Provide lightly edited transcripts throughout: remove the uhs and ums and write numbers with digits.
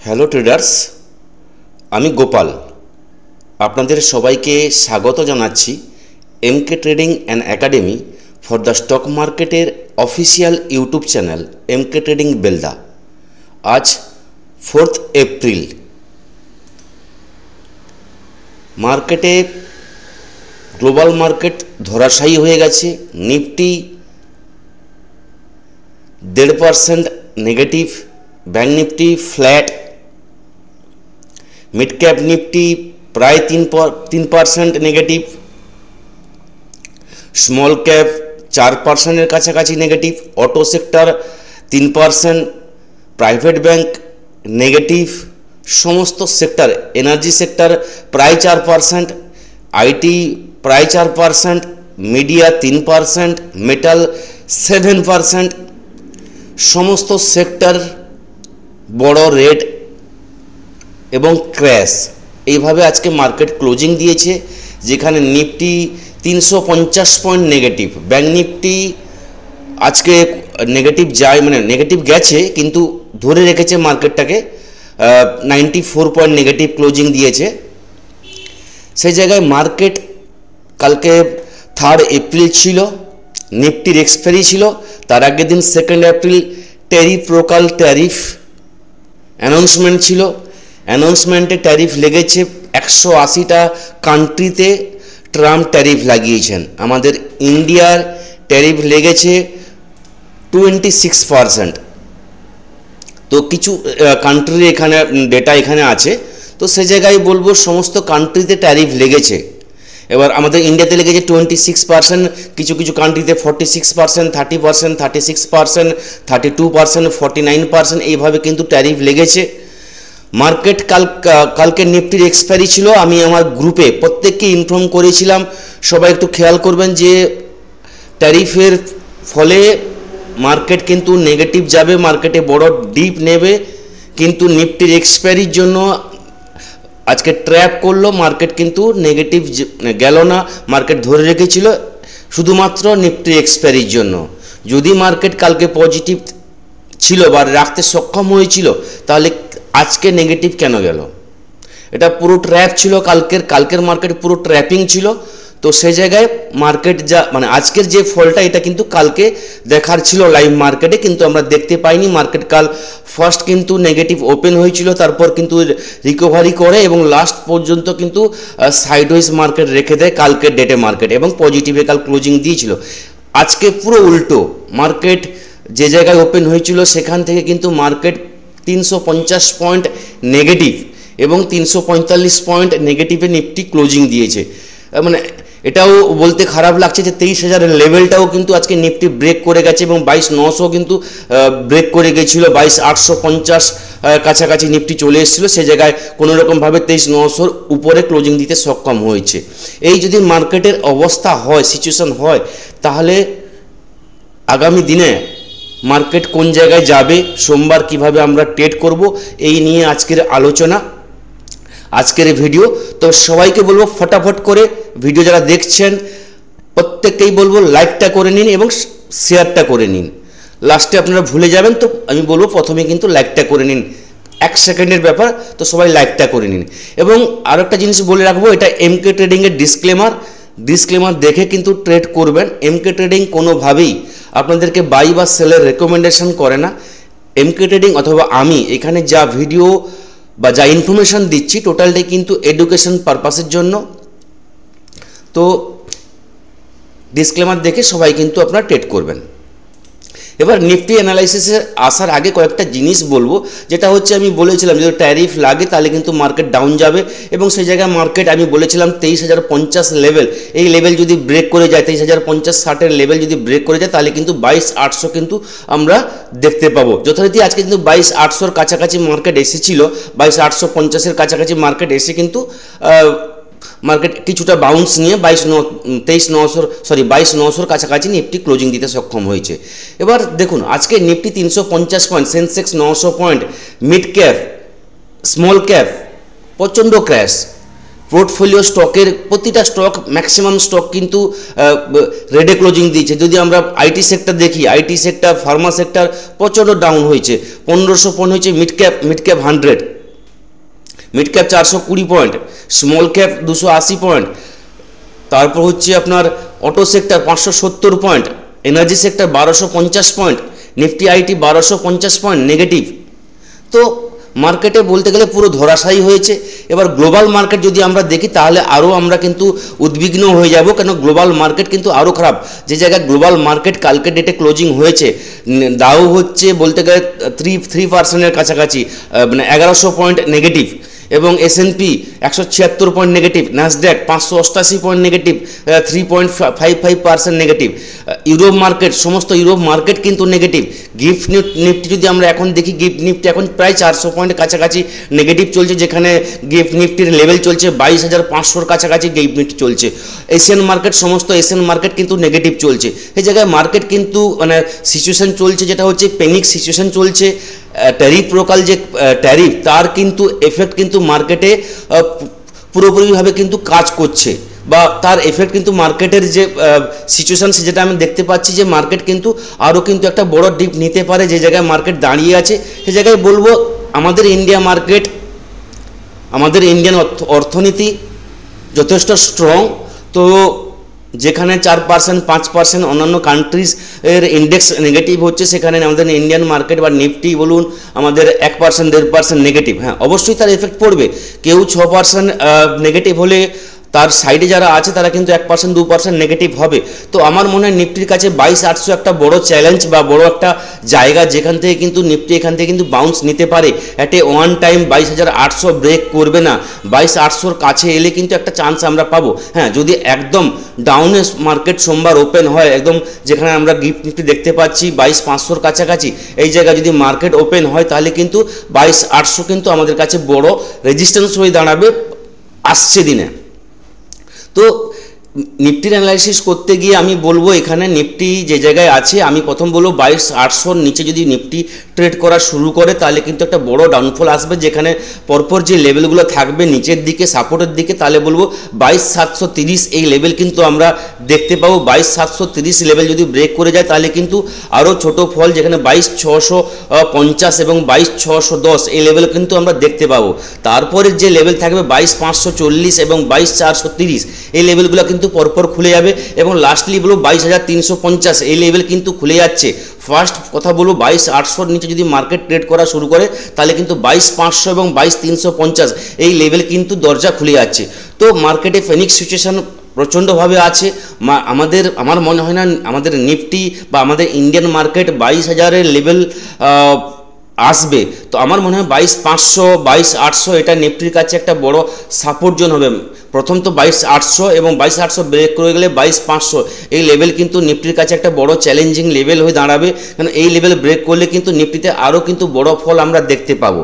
Hello traders, আমি গোপাল। আপনাদের সবাইকে স্বাগত জানাচ্ছি MK trading and academy for the stock মার্কেটের official YouTube channel MK trading Belda. আজ 4 এপ্রিল। মার্কেটে গ্লোবাল মার্কেট ধরাশায়ী হয়ে গেছে। Nifty 1.5% negative, bank Nifty flat, mid cap Nifty প্রায় 3% নেগেটিভ, স্মল ক্যাপ 4%-এর কাছাকাছি negative, auto sector 3%, private bank negative, সমস্ত সেক্টর, এনার্জি সেক্টর প্রায় 4%, আইটি প্রায় 4%, মিডিয়া 3%, মেটাল 7%, সমস্ত সেক্টর বড় রেড এবং ক্র্যাশ। এইভাবে আজকে মার্কেট ক্লোজিং দিয়েছে, যেখানে Nifty 350 point negative, bank Nifty আজকে নেগেটিভ যায়, মানে নেগেটিভ গেছে কিন্তু ধরে রেখেছে মার্কেটটাকে, 94 পয়েন্ট নেগেটিভ ক্লোজিং দিয়েছে। সেই জায়গায় মার্কেট কালকে 3 এপ্রিল ছিল, নিফটির এক্সপায়ারি ছিল, তার আগের দিন 2 এপ্রিল টেরিপ্রোকাল ট্যারিফ অ্যানাউন্সমেন্ট ছিল। অ্যানাউন্সমেন্টে ট্যারিফ লেগেছে 180টা কান্ট্রিতে ট্রাম্প ট্যারিফ লাগিয়েছেন। আমাদের ইন্ডিয়ার ট্যারিফ লেগেছে 26%। তো কিছু কান্ট্রির এখানে ডেটা এখানে আছে, তো সে জায়গায় বলবো সমস্ত কান্ট্রিতে ট্যারিফ লেগেছে। এবার আমাদের ইন্ডিয়াতে লেগেছে 26%, কিছু কিছু কান্ট্রিতে 46%, 30%, 36%, 32%, 49%, এইভাবে কিন্তু ট্যারিফ লেগেছে। মার্কেট কালকে নিফটির এক্সপায়ারি ছিল। আমি আমার গ্রুপে প্রত্যেককে ইনফর্ম করেছিলাম, সবাই একটু খেয়াল করবেন যে ট্যারিফের ফলে মার্কেট কিন্তু নেগেটিভ যাবে, মার্কেটে বড় ডিপ নেবে, কিন্তু নিফটির এক্সপায়ারির জন্য আজকে ট্র্যাপ করলো, মার্কেট কিন্তু নেগেটিভ গেল না, মার্কেট ধরে রেখেছিল শুধুমাত্র নিফটির এক্সপায়ারির জন্য। যদি মার্কেট কালকে পজিটিভ ছিল বা রাখতে সক্ষম হয়েছিল, তাহলে আজকে নেগেটিভ কেন গেল? এটা পুরো ট্র্যাপ ছিল, কালকের মার্কেট পুরো ট্র্যাপিং ছিল। তো সেই জায়গায় মার্কেট যা মানে আজকের যে ফলটা, এটা কিন্তু কালকে দেখার ছিল লাইভ মার্কেটে, কিন্তু আমরা দেখতে পাইনি। মার্কেট কাল ফার্স্ট কিন্তু নেগেটিভ ওপেন হয়েছিল, তারপর কিন্তু রিকভারি করে এবং লাস্ট পর্যন্ত কিন্তু সাইডওয়েজ মার্কেট রেখে দেয় কালকের ডেটে মার্কেট, এবং পজিটিভে কাল ক্লোজিং দিয়েছিল। আজকে পুরো উল্টো, মার্কেট যে জায়গায় ওপেন হয়েছিল সেখান থেকে কিন্তু মার্কেট 350 পয়েন্ট নেগেটিভ এবং 345 পয়েন্ট নেগেটিভে নিফটি ক্লোজিং দিয়েছে। মানে এটাও বলতে খারাপ লাগছে যে 23,000-এর লেভেলটাও কিন্তু আজকে নিফটি ব্রেক করে গেছে এবং 22,900 কিন্তু ব্রেক করে গেছিল, 22,850 কাছাকাছি নিফটি চলে এসেছিলো। সে জায়গায় কোনোরকমভাবে 23,900-র উপরে ক্লোজিং দিতে সক্ষম হয়েছে। এই যদি মার্কেটের অবস্থা হয়, সিচুয়েশন হয়, তাহলে আগামী দিনে মার্কেট কোন জায়গায় যাবে, সোমবার কিভাবে আমরা ট্রেড করব, এই নিয়ে আজকের আলোচনা, আজকের ভিডিও। তো সবাইকে বলবো ফটাফট করে ভিডিও যারা দেখছেন প্রত্যেককেই বলবো লাইকটা করে নিন এবং শেয়ারটা করে নিন। লাস্টে আপনারা ভুলে যাবেন, তো আমি বলবো প্রথমে কিন্তু লাইকটা করে নিন, 1 সেকেন্ডের ব্যাপার, তো সবাই লাইকটা করে নিন। এবং আরও একটা জিনিস বলে রাখবো, এটা এমকে ট্রেডিংয়ের ডিসক্লেমার দেখে কিন্তু ট্রেড করবেন। এমকে ট্রেডিং কোনোভাবেই আপনাদেরকে বাই বা সেলের রেকমেন্ডেশন করে না। এমকে ট্রেডিং অথবা আমি এখানে যা ভিডিও বা যা ইনফরমেশান দিচ্ছি টোটালটাই কিন্তু এডুকেশন পারপাসের জন্য। তো ডিসক্লেমার দেখে সবাই কিন্তু আপনারা ট্রেড করবেন। এবার নিফটি অ্যানালাইসিসে আসার আগে কয়েকটা জিনিস বলবো, যেটা হচ্ছে আমি বলেছিলাম যদি ট্যারিফ লাগে তাহলে কিন্তু মার্কেট ডাউন যাবে, এবং সেই জায়গায় মার্কেট আমি বলেছিলাম 23,050 লেভেল, এই লেভেল যদি ব্রেক করে যায়, 23,050-60-এর লেভেল যদি ব্রেক করে যায়, তাহলে কিন্তু 22,800 কিন্তু আমরা দেখতে পাবো। যথারীতি আজকে কিন্তু 22,800-র কাছাকাছি মার্কেট এসেছিল, 22,850-এর কাছাকাছি মার্কেট এসে কিন্তু মার্কেট কিছুটা বাউন্স নিয়ে 22,900-র কাছাকাছি নিফটি ক্লোজিং দিতে সক্ষম হয়েছে। এবার দেখুন আজকে Nifty 350 point, Sensex 900 point, mid cap small cap প্রচণ্ড ক্র্যাশ। পোর্টফোলিও স্টকের প্রতিটা স্টক, ম্যাক্সিমাম স্টক কিন্তু রেডে ক্লোজিং দিয়েছে। যদি আমরা আইটি সেক্টর দেখি, আইটি সেক্টর, ফার্মা সেক্টর প্রচণ্ড ডাউন হয়েছে, 1500 পয়েন্ট হয়েছে mid cap 100, mid cap 420 point, small cap 280 point, তারপর হচ্ছে আপনার auto sector 570 point, energy sector 1250 point, Nifty IT 1250 point negative. তো মার্কেটে বলতে গেলে পুরো ধরাশায়ী হয়েছে। এবার গ্লোবাল মার্কেট যদি আমরা দেখি তাহলে আরও আমরা কিন্তু উদ্বিগ্ন হয়ে যাব, কেন গ্লোবাল মার্কেট কিন্তু আরও খারাপ। যে জায়গায় গ্লোবাল মার্কেট কালকে ডেটে ক্লোজিং হয়েছে, দাও হচ্ছে বলতে গেলে 3% কাছাকাছি, মানে 1100 পয়েন্ট নেগেটিভ, এবং S&P 176 point negative, Nasdaq 588 point negative, 3.55% negative. Europe market, সমস্ত ইউরোপ মার্কেট কিন্তু নেগেটিভ। গিফট নিফটি যদি আমরা এখন দেখি, গিফট নিফটি এখন প্রায় 400 পয়েন্টের কাছাকাছি নেগেটিভ চলছে, যেখানে গিফট নিফটির লেভেল চলছে 22,500 কাছাকাছি গিফট নিফটি চলছে। এশিয়ান মার্কেট, সমস্ত এশিয়ান মার্কেট কিন্তু নেগেটিভ চলছে। এই জায়গায় মার্কেট কিন্তু মানে সিচুয়েশান চলছে যেটা হচ্ছে প্যানিক সিচুয়েশান চলছে। ট্যারিফ লোকাল যে ট্যারিফ, তার কিন্তু এফেক্ট কিন্তু মার্কেটে পুরোপুরিভাবে কিন্তু কাজ করছে, বা তার এফেক্ট কিন্তু মার্কেটের যে সিচুয়েশান যেটা আমি দেখতে পাচ্ছি যে মার্কেট কিন্তু আরও কিন্তু একটা বড় ডিপ নিতে পারে। যে জায়গায় মার্কেট দাঁড়িয়ে আছে সে জায়গায় বলবো আমাদের ইন্ডিয়া মার্কেট, আমাদের ইন্ডিয়ান অর্থনীতি যথেষ্ট স্ট্রং। তো যেখানে 4%, 5% অন্যান্য কান্ট্রিজ এর ইন্ডেক্স নেগেটিভ হচ্ছে, সেখানে আমাদের ইন্ডিয়ান মার্কেট বা নিফটি বলুন আমাদের 1%, 1.5% নেগেটিভ। হ্যাঁ, অবশ্যই তার এফেক্ট পড়বে। কেউ 6% নেগেটিভ হলে তার সাইডে যারা আছে তারা কিন্তু 1%, 2% নেগেটিভ হবে। তো আমার মনে হয় নিফটির কাছে 22,800 একটা বড় চ্যালেঞ্জ বা বড় একটা জায়গা, যেখান থেকে কিন্তু নিফটি এখান থেকে কিন্তু বাউন্স নিতে পারে। অ্যাটে ওয়ান টাইম 22,800 ব্রেক করবে না, 22,800 কাছে এলে কিন্তু একটা চান্স আমরা পাবো। হ্যাঁ, যদি একদম ডাউনে মার্কেট সোমবার ওপেন হয়, একদম যেখানে আমরা গিফট নিফটি দেখতে পাচ্ছি 22,500 কাছাকাছি, এই জায়গায় যদি মার্কেট ওপেন হয় তাহলে কিন্তু 22,800 কিন্তু আমাদের কাছে বড় রেজিস্ট্যান্স হয়ে দাঁড়াবে আসছে দিনে। তো নিফটির অ্যানালাইসিস করতে গিয়ে আমি বলবো এখানে নিফটি যে জায়গায় আছে, আমি প্রথম বলবো 22,800 নিচে যদি নিফটি ট্রেড করা শুরু করে তাহলে কিন্তু একটা বড় ডাউনফল আসবে, যেখানে পরপর যে লেভেলগুলো থাকবে নিচের দিকে সাপোর্টের দিকে, তাহলে বলবো 22,730 এই লেভেল কিন্তু আমরা দেখতে পাবো। 22,730 লেভেল যদি ব্রেক করে যায় তাহলে কিন্তু আরও ছোট ফল, যেখানে 22,650 এবং 22,610 এই লেভেল কিন্তু আমরা দেখতে পাবো। তারপরে যে লেভেল থাকবে 22,540 এবং 22,430 এই লেভেলগুলো কিন্তু পরপর খুলে যাবে, এবং লাস্টলি বলবো 22,350 এই লেভেল কিন্তু খুলে যাচ্ছে। ফার্স্ট কথা বলবো 22,800 নিচে যদি মার্কেট ট্রেড করা শুরু করে তাহলে কিন্তু 22,500 এবং 22,350 এই লেভেল কিন্তু দরজা খুলে যাচ্ছে। তো মার্কেটে ফেনিক্স সিচুয়েশন প্রচণ্ডভাবে আছে। আমার মনে হয় না আমাদের নিফটি বা আমাদের ইন্ডিয়ান মার্কেট 22,000-এর লেভেল আসবে। তো আমার মনে হয় 22,500, 22,800 এটা নিফটির কাছে একটা বড় সাপোর্ট জোন হবে। প্রথম তো 22,800 এবং 22,800 ব্রেক করে গেলে 22,500 এই লেভেল কিন্তু নিফটির কাছে একটা বড় চ্যালেঞ্জিং লেভেল হয়ে দাঁড়াবে, কারণ এই লেভেল ব্রেক করলে কিন্তু নিফটিতে আরও কিন্তু বড় ফল আমরা দেখতে পাবো।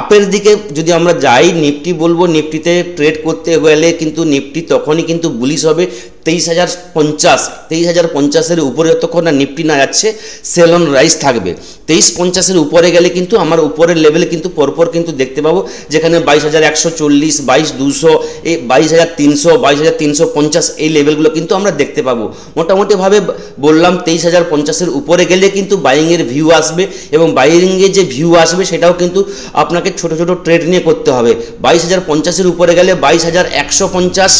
আপের দিকে যদি আমরা যাই, নিফটি বলবো নিফটিতে ট্রেড করতে গেলে কিন্তু নিফটি তখনই কিন্তু বুলিশ হবে 23,050 উপরে যতক্ষণ না নিফটি না যাচ্ছে সেল অন রাইজ থাকবে। 23,50 উপরে গেলে কিন্তু আমার উপরের লেভেলে কিন্তু পরপর কিন্তু দেখতে পাবো, যেখানে 22,140, 22,200, এই 22,300, 22,350 এই লেভেলগুলো কিন্তু আমরা দেখতে পাবো। মোটামুটিভাবে বললাম 23,050 উপরে গেলে কিন্তু বাইংয়ের ভিউ আসবে, এবং বাইংয়ের যে ভিউ আসবে সেটাও কিন্তু আপনাকে ছোট ছোট ট্রেড নিয়ে করতে হবে। 22,050 উপরে গেলে 22,150,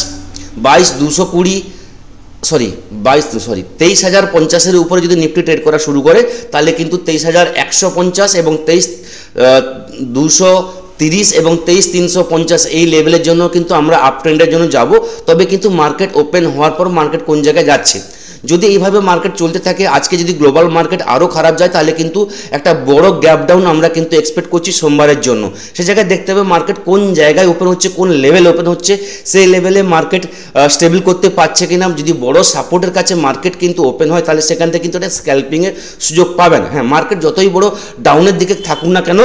23,050 উপরে যদি নিফটি ট্রেড করা শুরু করে তাহলে কিন্তু 23,150 এবং 23,230 এবং 23,350 এই লেভেলের জন্য কিন্তু আমরা আপ ট্রেন্ডের জন্য যাব। তবে কিন্তু মার্কেট ওপেন হওয়ার পর মার্কেট কোন জায়গায় যাচ্ছে, যদি এইভাবে মার্কেট চলতে থাকে, আজকে যদি গ্লোবাল মার্কেট আরও খারাপ যায় তাহলে কিন্তু একটা বড় গ্যাপ ডাউন আমরা কিন্তু এক্সপেক্ট করছি সোমবারের জন্য। সে জায়গায় দেখতে হবে মার্কেট কোন জায়গায় ওপেন হচ্ছে, কোন লেভেল ওপেন হচ্ছে, সেই লেভেলে মার্কেট স্টেবল করতে পারছে কিনা। যদি বড় সাপোর্টের কাছে মার্কেট কিন্তু ওপেন হয় তাহলে সেখান থেকে কিন্তু একটা স্ক্যাল্পিংয়ের সুযোগ পাবেন। হ্যাঁ, মার্কেট যতই বড় ডাউনের দিকে থাকুক না কেন,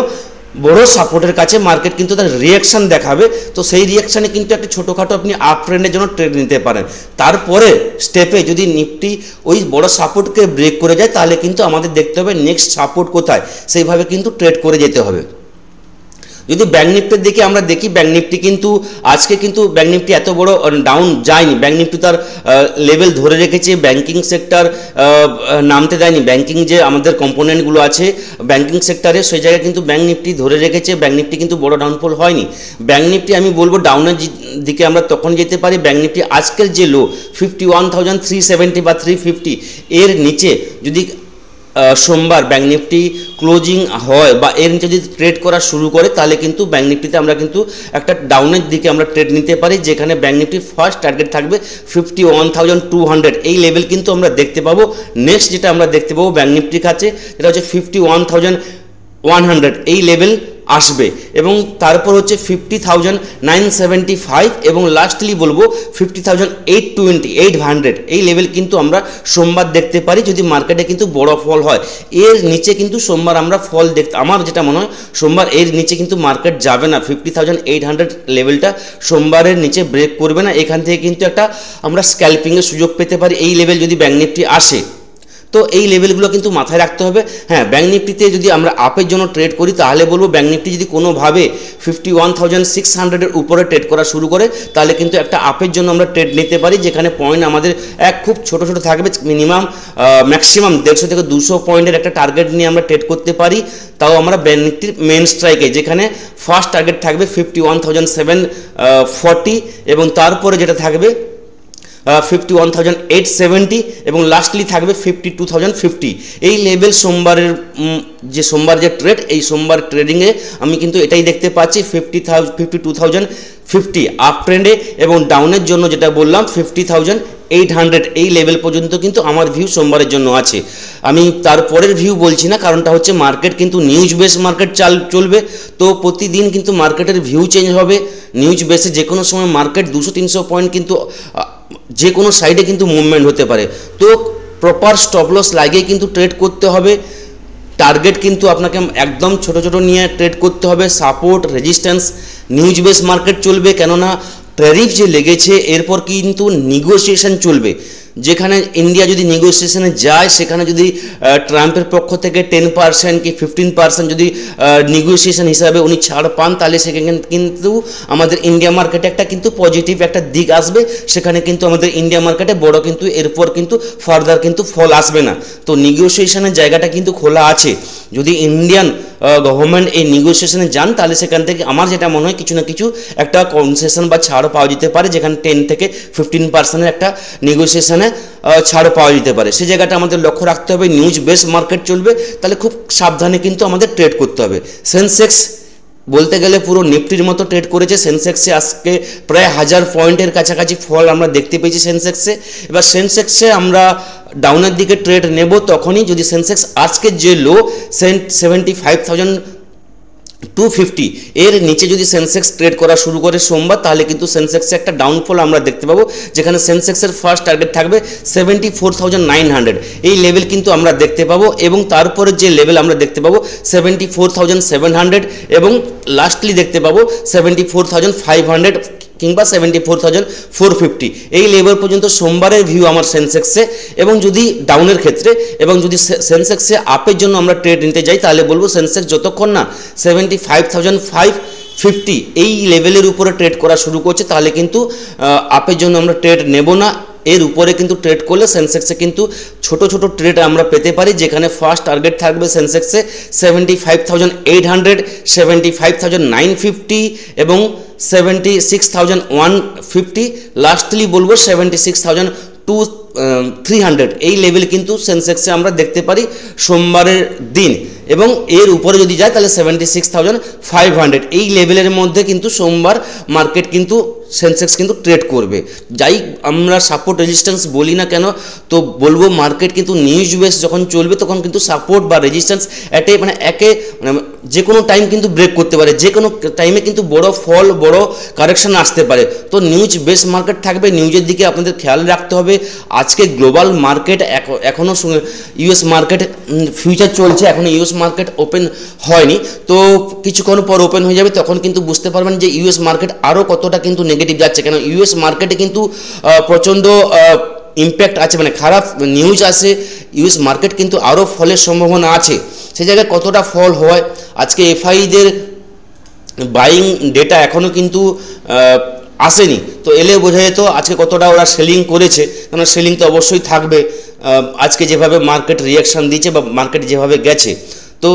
বড় সাপোর্টের কাছে মার্কেট কিন্তু তার রিয়াকশান দেখাবে। তো সেই রিয়াকশানে কিন্তু একটা ছোটোখাটো আপনি আপ ট্রেন্ডের জন্য ট্রেড নিতে পারেন। তারপরে স্টেপে যদি নিফটি ওই বড় সাপোর্টকে ব্রেক করে যায় তাহলে কিন্তু আমাদের দেখতে হবে নেক্সট সাপোর্ট কোথায়, সেইভাবে কিন্তু ট্রেড করে যেতে হবে। যদি ব্যাঙ্ক নিফটির দিকে আমরা দেখি, ব্যাঙ্ক নিফটি কিন্তু আজকে কিন্তু ব্যাঙ্ক নিফটি এত বড় ডাউন যায়নি। ব্যাঙ্ক নিফটি তার লেভেল ধরে রেখেছে, ব্যাঙ্কিং সেক্টর নামতে দেয়নি। ব্যাঙ্কিং যে আমাদের কম্পোনেন্টগুলো আছে ব্যাঙ্কিং সেক্টরে, সেই জায়গায় কিন্তু ব্যাঙ্ক নিফটি ধরে রেখেছে। ব্যাঙ্ক নিফটি কিন্তু বড় ডাউনফল হয়নি। ব্যাঙ্ক নিফটি আমি বলবো ডাউনের দিকে আমরা তখন যেতে পারি, ব্যাঙ্ক নিফটি আজকের যে লো 51,370 বা 350 এর নিচে যদি সোমবার ব্যাঙ্ক নিফটি ক্লোজিং হয় বা এর নিচে যদি ট্রেড করা শুরু করে, তাহলে কিন্তু ব্যাঙ্ক নিফটিতে আমরা কিন্তু একটা ডাউনের দিকে আমরা ট্রেড নিতে পারি, যেখানে ব্যাঙ্ক নিফটি ফার্স্ট টার্গেট থাকবে 51,200 এই লেভেল কিন্তু আমরা দেখতে পাবো। নেক্সট যেটা আমরা দেখতে পাবো ব্যাঙ্ক নিফটির কাছে, যেটা হচ্ছে 51,100 এই লেভেল আসবে, এবং তারপর হচ্ছে 50,975 এবং লাস্টলি বলবো 50,820 এই লেভেল কিন্তু আমরা সোমবার দেখতে পারি, যদি মার্কেটে কিন্তু বড় ফল হয়। এর নিচে কিন্তু সোমবার আমরা ফল দেখতে, আমার যেটা মনে হয় সোমবার এর নিচে কিন্তু মার্কেট যাবে না। 50,800 লেভেলটা সোমবারের নিচে ব্রেক করবে না। এখান থেকে কিন্তু একটা আমরা স্ক্যাল্পিংয়ের সুযোগ পেতে পারি এই লেভেল যদি ব্যাঙ্ক নিফটি আসে। তো এই লেভেলগুলো কিন্তু মাথায় রাখতে হবে। হ্যাঁ, ব্যাঙ্ক নিফটিতে যদি আমরা আপের জন্য ট্রেড করি, তাহলে বলবো ব্যাঙ্ক নিফটি যদি কোনোভাবে 51,600 উপরে ট্রেড করা শুরু করে, তাহলে কিন্তু একটা আপের জন্য আমরা ট্রেড নিতে পারি, যেখানে পয়েন্ট আমাদের খুব ছোট ছোট থাকবে, মিনিমাম ম্যাক্সিমাম 150 থেকে 200 পয়েন্টের একটা টার্গেট নিয়ে আমরা ট্রেড করতে পারি। তাও আমরা ব্যাঙ্ক নিফটির মেন স্ট্রাইকে, যেখানে ফার্স্ট টার্গেট থাকবে 51,740 এবং তারপরে যেটা থাকবে 51,870 এবং লাস্টলি থাকবে 52,050 এই লেভেল। সোমবার যে ট্রেড, এই সোমবার ট্রেডিংয়ে আমি কিন্তু এটাই দেখতে পাচ্ছি 52,050 আপ ট্রেন্ডে, এবং ডাউনের জন্য যেটা বললাম 50,800 এই লেভেল পর্যন্ত কিন্তু আমার ভিউ সোমবারের জন্য আছে। আমি তারপরের ভিউ বলছি না, কারণটা হচ্ছে মার্কেট কিন্তু নিউজ বেস মার্কেট চলবে, তো প্রতিদিন কিন্তু মার্কেটের ভিউ চেঞ্জ হবে। নিউজ বেসে যে কোনো সময় মার্কেট 200-300 পয়েন্ট কিন্তু যে কোনো সাইডে কিন্তু মুভমেন্ট হতে পারে। তো প্রপার স্টপ লস লাগিয়ে কিন্তু ট্রেড করতে হবে। টার্গেট কিন্তু আপনাকে একদম ছোট ছোট নিয়ে ট্রেড করতে হবে। Support resistance news base market চলবে, কেননা ট্যারিফ যে লেগেছে এরপর কিন্তু নেগোসিয়েশন চলবে। যেখানে ইন্ডিয়া যদি নেগোসিয়েশনে যায়, সেখানে যদি ট্রাম্পের পক্ষ থেকে 10% কি 15% যদি নেগোসিয়েশন হিসাবে উনি ছাড় পান, তাহলে সেখানে কিন্তু আমাদের ইন্ডিয়া মার্কেটে একটা কিন্তু পজিটিভ একটা দিক আসবে। সেখানে কিন্তু আমাদের ইন্ডিয়া মার্কেটে বড় কিন্তু এরপর কিন্তু ফার্দার কিন্তু ফল আসবে না। তো নেগোসিয়েশনের জায়গাটা কিন্তু খোলা আছে। যদি ইন্ডিয়ান গভর্নমেন্ট এই নেগোসিয়েশনে যান, তাহলে সেখান থেকে আমার যেটা মনে হয় কিছু না কিছু একটা কনসেশন বা ছাড় পাওয়া যেতে পারে, যেখানে 10 থেকে 15% একটা নেগোসিয়েশনে ছাড় পাওয়া যেতে পারে। সেই জায়গাটা আমাদের লক্ষ্য রাখতে হবে। নিউজ বেস মার্কেট চলবে, তাহলে খুব সাবধানে কিন্তু আমাদের ট্রেড করতে হবে। সেন্সেক্স বলতে গেলে পুরো নিফটির মতো ট্রেড করেছে। সেন্সেক্সে আজকে প্রায় 1000 পয়েন্টের কাছাকাছি ফল আমরা দেখতে পেয়েছি সেন্সেক্সে। এবার সেন্সেক্সে আমরা ডাউনের দিকে ট্রেড নেব তখনই যদি সেন্সেক্স আজকের যে লো 75,250 এর নিচে যদি সেন্সেক্স ট্রেড করা শুরু করে সোমবার, তাহলে কিন্তু সেন্সেক্সে একটা ডাউনফল আমরা দেখতে পাবো, যেখানে সেন্সেক্সের ফার্স্ট টার্গেট থাকবে 74,900 এই লেভেল কিন্তু আমরা দেখতে পাবো, এবং তারপরে যে লেভেল আমরা দেখতে পাবো 74,700 এবং লাস্টলি দেখতে পাবো 74,500 কিংবা 74,450 এই লেভেল পর্যন্ত সোমবারের ভিউ আমার সেন্সেক্সে। এবং যদি ডাউনের ক্ষেত্রে এবং যদি সেন্সেক্সে আপের জন্য আমরা ট্রেড নিতে যাই, তাহলে বলবো সেন্সেক্স যতক্ষণ না 75,550 এই লেভেলের উপরে ট্রেড করা শুরু করছে, তাহলে কিন্তু আপের জন্য আমরা ট্রেড নেব না। এর উপরে কিন্তু ট্রেড করলে সেন্সেক্সে কিন্তু ছোট ছোট ট্রেড আমরা পেতে পারি, যেখানে ফার্স্ট টার্গেট থাকবে সেন্সেক্সে 75,800, 75,950 এবং 76,150, লাস্টলি বলবো 76,300 এই লেভেল কিন্তু সেন্সেক্সে আমরা দেখতে পারি সোমবারের দিন। এবং এর উপরে যদি যায় তাহলে 76,500 এই লেভেলের মধ্যে কিন্তু সোমবার মার্কেট কিন্তু সেন্সেক্স কিন্তু ট্রেড করবে। যাই আমরা সাপোর্ট রেজিস্ট্যান্স বলি না কেন, তো বলবো মার্কেট কিন্তু নিউজ বেস যখন চলবে তখন কিন্তু সাপোর্ট বা রেজিস্ট্যান্স একে যে কোনো টাইম কিন্তু ব্রেক করতে পারে, যে কোনো টাইমে কিন্তু বড় ফল বড় কারেকশন আসতে পারে। তো নিউজ বেস মার্কেট থাকবে, নিউজের দিকে আপনাদের খেয়াল রাখতে হবে। আজকে গ্লোবাল মার্কেট এখনও ইউএস মার্কেট ফিউচার চলছে, এখনও ইউএস মার্কেট ওপেন হয়নি, তো কিছুক্ষণ পর ওপেন হয়ে যাবে, তখন কিন্তু বুঝতে পারবেন যে ইউএস মার্কেট আরও কতটা কিন্তু নেগেটিভ যাচ্ছে। কেন ইউএস মার্কেটে কিন্তু প্রচণ্ড ইম্প্যাক্ট আছে, খারাপ নিউজ আসে, ইউএস মার্কেট কিন্তু আরও ফলের সম্ভাবনা আছে। সেই জায়গায় কতটা ফল হয়, আজকে এফআইদের বাইং ডেটা এখনও কিন্তু আসেনি, তো এলে বোঝা যেত আজকে কতটা ওরা সেলিং করেছে, কারণ সেলিং তো অবশ্যই থাকবে আজকে যেভাবে মার্কেট রিয়াকশান দিয়েছে বা মার্কেট যেভাবে গেছে। তো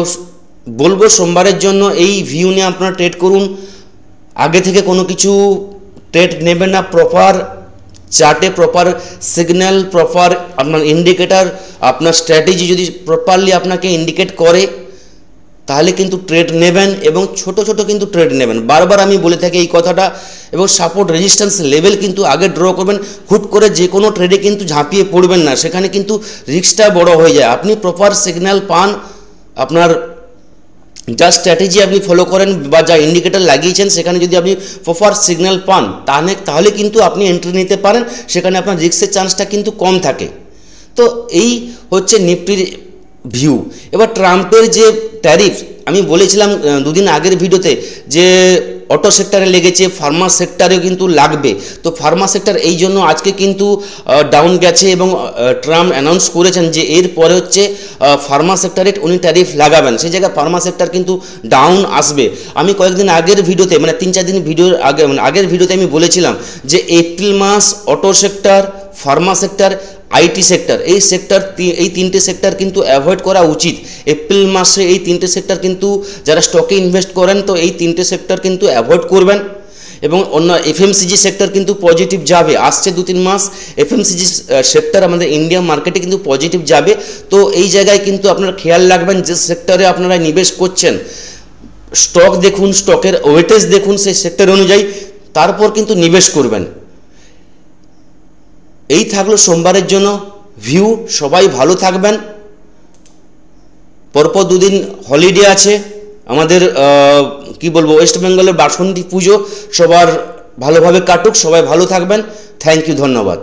বলবো সোমবারের জন্য এই ভিউ নিয়ে আপনারা ট্রেড করুন, আগে থেকে কোনো কিছু ট্রেড নেবেন না, প্রপার চার্টে প্রপার সিগন্যাল, প্রপার আপনার ইন্ডিকেটার, আপনার স্ট্র্যাটেজি যদি প্রপারলি আপনাকে ইন্ডিকেট করে তাহলে কিন্তু ট্রেড নেবেন, এবং ছোট ছোট কিন্তু ট্রেড নেবেন। বারবার আমি বলে থাকি এই কথাটা, এবং সাপোর্ট রেজিস্ট্যান্স লেভেল কিন্তু আগে ড্র করবেন। হুট করে যে কোনো ট্রেডে কিন্তু ঝাঁপিয়ে পড়বেন না, সেখানে কিন্তু রিস্কটা বড় হয়ে যায়। আপনি প্রপার সিগন্যাল পান, আপনার যা স্ট্র্যাটেজি আপনি ফলো করেন বা যা ইন্ডিকেটার লাগিয়েছেন সেখানে যদি আপনি প্রপার সিগন্যাল পান তাহলে কিন্তু আপনি এন্ট্রি নিতে পারেন, সেখানে আপনার রিস্কের চান্সটা কিন্তু কম থাকে। তো এই হচ্ছে নিফটির ভিউ। এবার ট্রাম্পের যে ট্যারিফ আমি বলেছিলাম দুদিন আগের ভিডিওতে যে অটো সেক্টরে লেগেছে, ফার্মা সেক্টরেও কিন্তু লাগবে। তো ফার্মা সেক্টর এই জন্য আজকে কিন্তু ডাউন গেছে, এবং ট্রাম্প অ্যানাউন্স করেছেন যে এর পরে হচ্ছে ফার্মা সেক্টরে উনি ট্যারিফ লাগাবেন, সেই জায়গায় ফার্মা সেক্টর কিন্তু ডাউন আসবে। আমি কয়েকদিন আগের ভিডিওতে মানে 3-4 দিন ভিডিওর আগে আগের ভিডিওতে আমি বলেছিলাম যে এপ্রিল মাস auto sector, pharma sector, IT sector, এই তিনটে সেক্টর কিন্তু অ্যাভয়েড করা উচিত। এপ্রিল মাসে এই তিনটে সেক্টর কিন্তু যারা স্টকে ইনভেস্ট করেন তো এই তিনটে সেক্টর কিন্তু অ্যাভয়েড করবেন। এবং অন্য এফএমসিজি সেক্টর কিন্তু পজিটিভ যাবে, আসছে 2-3 মাস এফএমসিজি সেক্টর আমাদের ইন্ডিয়া মার্কেটে কিন্তু পজিটিভ যাবে। তো এই জায়গায় কিন্তু আপনারা খেয়াল রাখবেন যে সেক্টরে আপনারা নিবেশ করছেন, স্টক দেখুন, স্টকের ওয়েটেজ দেখুন সেই সেক্টর অনুযায়ী, তারপর কিন্তু নিবেশ করবেন। এই থাকলো সোমবারের জন্য ভিউ। সবাই ভালো থাকবেন। পরপর 2 দিন হলিডে আছে আমাদের, কি বলবো, ওয়েস্ট বেঙ্গলের বাসন্তী পুজো, সবার ভালোভাবে কাটুক, সবাই ভালো থাকবেন। থ্যাংক ইউ, ধন্যবাদ।